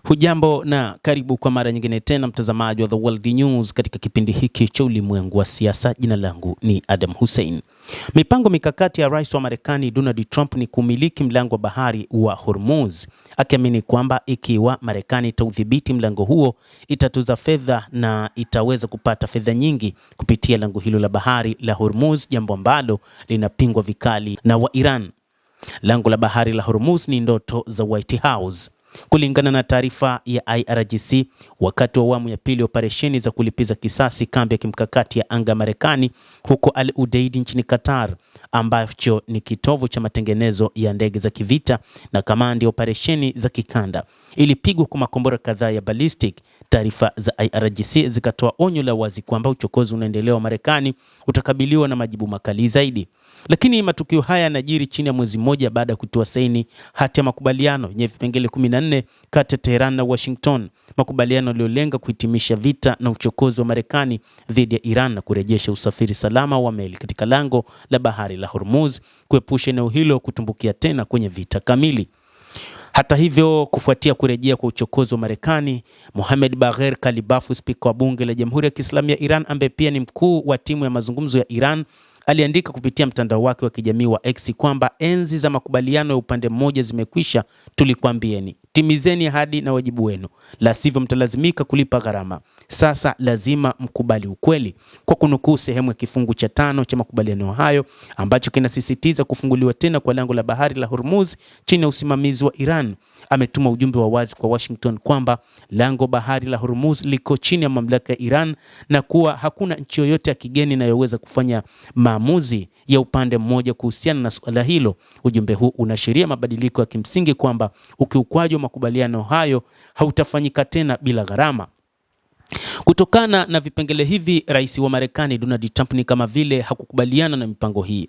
Hujambo na karibu kwa mara nyingine tena mtazamaji wa The World News katika kipindi hiki cha ulimwengu wa siasa. Jina langu ni Adam Hussein. Mipango mikakati ya Rais wa Marekani Donald Trump ni kumiliki mlango wa bahari wa Hormuz, akiamini kwamba ikiwa Marekani itaudhibiti mlango huo itatuza fedha na itaweza kupata fedha nyingi kupitia lango hilo la bahari la Hormuz, jambo ambalo linapingwa vikali na wa Iran. Lango la bahari la Hormuz ni ndoto za White House. Kulingana na taarifa ya IRGC, wakati wa awamu ya pili operesheni za kulipiza kisasi kambi ya kimkakati ya anga Marekani huko Al Udeid nchini Qatar, ambacho ni kitovu cha matengenezo ya ndege za kivita na kamandi ya operesheni za kikanda, ilipigwa kwa makombora kadhaa ya ballistic. Taarifa za IRGC zikatoa onyo la wazi kwamba uchokozi unaendelea wa Marekani utakabiliwa na majibu makali zaidi. Lakini matukio haya yanajiri chini ya mwezi mmoja baada ya kutoa saini hati ya makubaliano yenye vipengele 14 kati ya Tehran na Washington, makubaliano yaliyolenga kuhitimisha vita na uchokozi wa Marekani dhidi ya Iran na kurejesha usafiri salama wa meli katika lango la bahari la Hormuz, kuepusha eneo hilo kutumbukia tena kwenye vita kamili. Hata hivyo, kufuatia kurejea kwa uchokozi wa Marekani, Mohamed Bagher Kalibafu, spika wa bunge la Jamhuri ya Kiislamu ya Iran ambaye pia ni mkuu wa timu ya mazungumzo ya Iran, aliandika kupitia mtandao wake wa kijamii wa X kwamba enzi za makubaliano ya upande mmoja zimekwisha. Tulikwambieni, timizeni ahadi na wajibu wenu, la sivyo mtalazimika kulipa gharama. Sasa lazima mkubali ukweli, kwa kunukuu sehemu ya kifungu cha 5 cha makubaliano hayo ambacho kinasisitiza kufunguliwa tena kwa lango la bahari la Hormuz chini ya usimamizi wa Iran. Ametuma ujumbe wa wazi kwa Washington kwamba lango bahari la Hormuz liko chini ya mamlaka ya Iran na kuwa hakuna nchi yoyote ya kigeni inayoweza kufanya maamuzi ya upande mmoja kuhusiana na suala hilo. Ujumbe huu unaashiria mabadiliko ya kimsingi kwamba ukiukwaji wa makubaliano hayo hautafanyika tena bila gharama. Kutokana na vipengele hivi, rais wa Marekani Donald Trump ni kama vile hakukubaliana na mipango hii.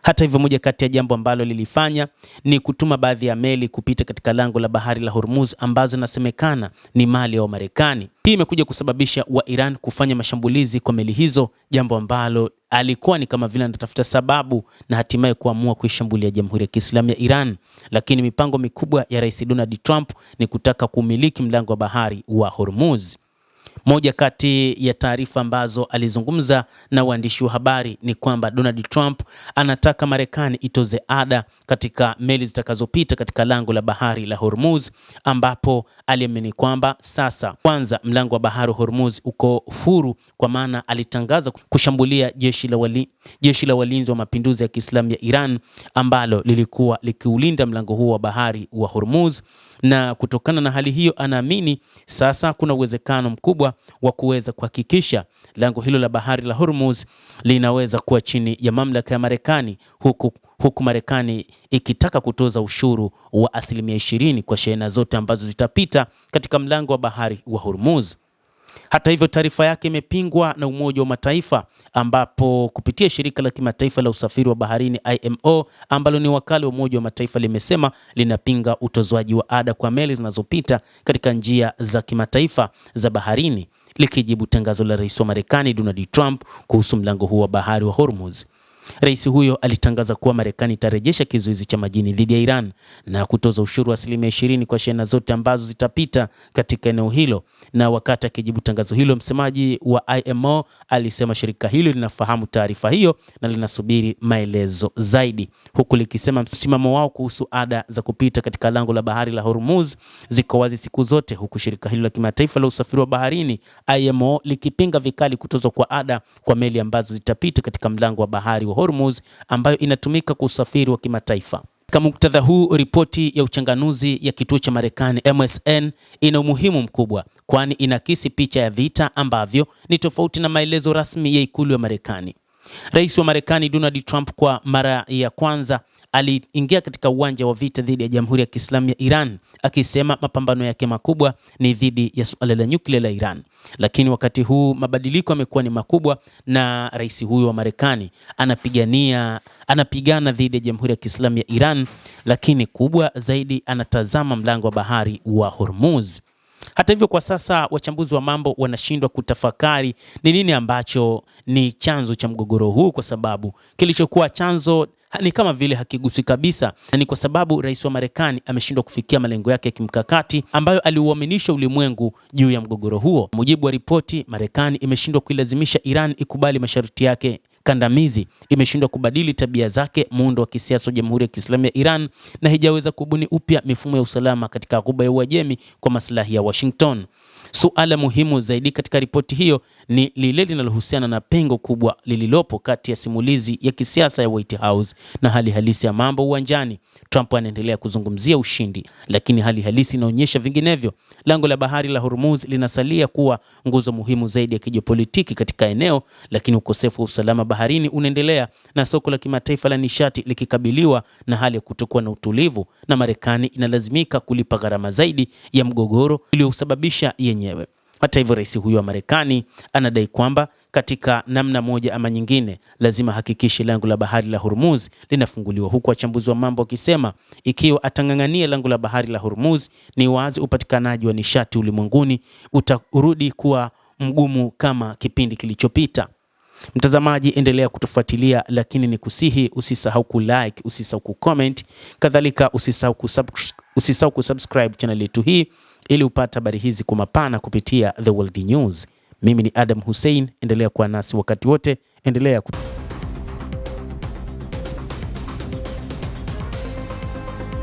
Hata hivyo, moja kati ya jambo ambalo lilifanya ni kutuma baadhi ya meli kupita katika lango la bahari la Hormuz ambazo inasemekana ni mali ya Marekani. Hii imekuja kusababisha wa Iran kufanya mashambulizi kwa meli hizo, jambo ambalo alikuwa ni kama vile anatafuta sababu na hatimaye kuamua kuishambulia Jamhuri ya Kiislamu ya Iran. Lakini mipango mikubwa ya Rais Donald Trump ni kutaka kumiliki mlango wa bahari wa Hormuz. Moja kati ya taarifa ambazo alizungumza na waandishi wa habari ni kwamba Donald Trump anataka Marekani itoze ada katika meli zitakazopita katika lango la bahari la Hormuz, ambapo aliamini kwamba sasa kwanza mlango wa bahari Hormuz uko huru, kwa maana alitangaza kushambulia jeshi la walinzi wa mapinduzi ya Kiislamu ya Iran ambalo lilikuwa likiulinda mlango huo wa bahari wa Hormuz. Na kutokana na hali hiyo, anaamini sasa kuna uwezekano mkubwa wa kuweza kuhakikisha lango hilo la bahari la Hormuz linaweza kuwa chini ya mamlaka ya Marekani, huku Marekani ikitaka kutoza ushuru wa 20% kwa shehena zote ambazo zitapita katika mlango wa bahari wa Hormuz. Hata hivyo, taarifa yake imepingwa na Umoja wa Mataifa, ambapo kupitia shirika la kimataifa la usafiri wa baharini IMO, ambalo ni wakala wa Umoja wa Mataifa, limesema linapinga utozwaji wa ada kwa meli zinazopita katika njia za kimataifa za baharini, likijibu tangazo la Rais wa Marekani Donald Trump kuhusu mlango huo wa bahari wa Hormuz. Rais huyo alitangaza kuwa Marekani itarejesha kizuizi cha majini dhidi ya Iran na kutoza ushuru wa 20% kwa shehena zote ambazo zitapita katika eneo hilo. Na wakati akijibu tangazo hilo, msemaji wa IMO alisema shirika hilo linafahamu taarifa hiyo na linasubiri maelezo zaidi, huku likisema msimamo wao kuhusu ada za kupita katika lango la bahari la Hormuz ziko wazi siku zote, huku shirika hilo la kimataifa la usafiri wa baharini IMO likipinga vikali kutozwa kwa ada kwa meli ambazo zitapita katika mlango wa bahari wa Hormuz ambayo inatumika kwa usafiri wa kimataifa. Katika muktadha huu, ripoti ya uchanganuzi ya kituo cha Marekani MSN ina umuhimu mkubwa, kwani inakisi picha ya vita ambavyo ni tofauti na maelezo rasmi ya ikulu ya Marekani. Rais wa Marekani Donald Trump kwa mara ya kwanza aliingia katika uwanja wa vita dhidi ya Jamhuri ya Kiislamu ya Iran, akisema mapambano yake makubwa ni dhidi ya suala la nyuklia la Iran. Lakini wakati huu mabadiliko yamekuwa ni makubwa, na rais huyo wa Marekani anapigana dhidi ya Jamhuri ya Kiislamu ya Iran, lakini kubwa zaidi anatazama mlango wa bahari wa Hormuz. Hata hivyo, kwa sasa wachambuzi wa mambo wanashindwa kutafakari ni nini ambacho ni chanzo cha mgogoro huu, kwa sababu kilichokuwa chanzo ni kama vile hakigusi kabisa, na ni kwa sababu rais wa Marekani ameshindwa kufikia malengo yake ya kimkakati ambayo aliuaminisha ulimwengu juu ya mgogoro huo. Mujibu wa ripoti, Marekani imeshindwa kuilazimisha Iran ikubali masharti yake kandamizi, imeshindwa kubadili tabia zake, muundo wa kisiasa wa Jamhuri ya Kiislamu ya Iran, na haijaweza kubuni upya mifumo ya usalama katika Ghuba ya Uajemi kwa maslahi ya Washington. Suala muhimu zaidi katika ripoti hiyo ni lile linalohusiana na pengo kubwa lililopo kati ya simulizi ya kisiasa ya White House na hali halisi ya mambo uwanjani. Trump anaendelea kuzungumzia ushindi, lakini hali halisi inaonyesha vinginevyo. Lango la bahari la Hormuz linasalia kuwa nguzo muhimu zaidi ya kijiopolitiki katika eneo, lakini ukosefu wa usalama baharini unaendelea, na soko la kimataifa la nishati likikabiliwa na hali ya kutokuwa na utulivu, na Marekani inalazimika kulipa gharama zaidi ya mgogoro uliosababisha yenyewe. Hata hivyo, rais huyo wa Marekani anadai kwamba katika namna moja ama nyingine lazima hakikishe lango la bahari la Hormuz linafunguliwa, huku wachambuzi wa mambo wakisema ikiwa atang'ang'ania lango la bahari la Hormuz, ni wazi upatikanaji wa nishati ulimwenguni utarudi kuwa mgumu kama kipindi kilichopita. Mtazamaji, endelea kutufuatilia, lakini ni kusihi usisahau kulike, usisahau kucomment, kadhalika usisahau kusubscribe channel yetu hii ili upate habari hizi kwa mapana kupitia The World News. Mimi ni Adam Hussein, endelea kuwa nasi wakati wote, endelea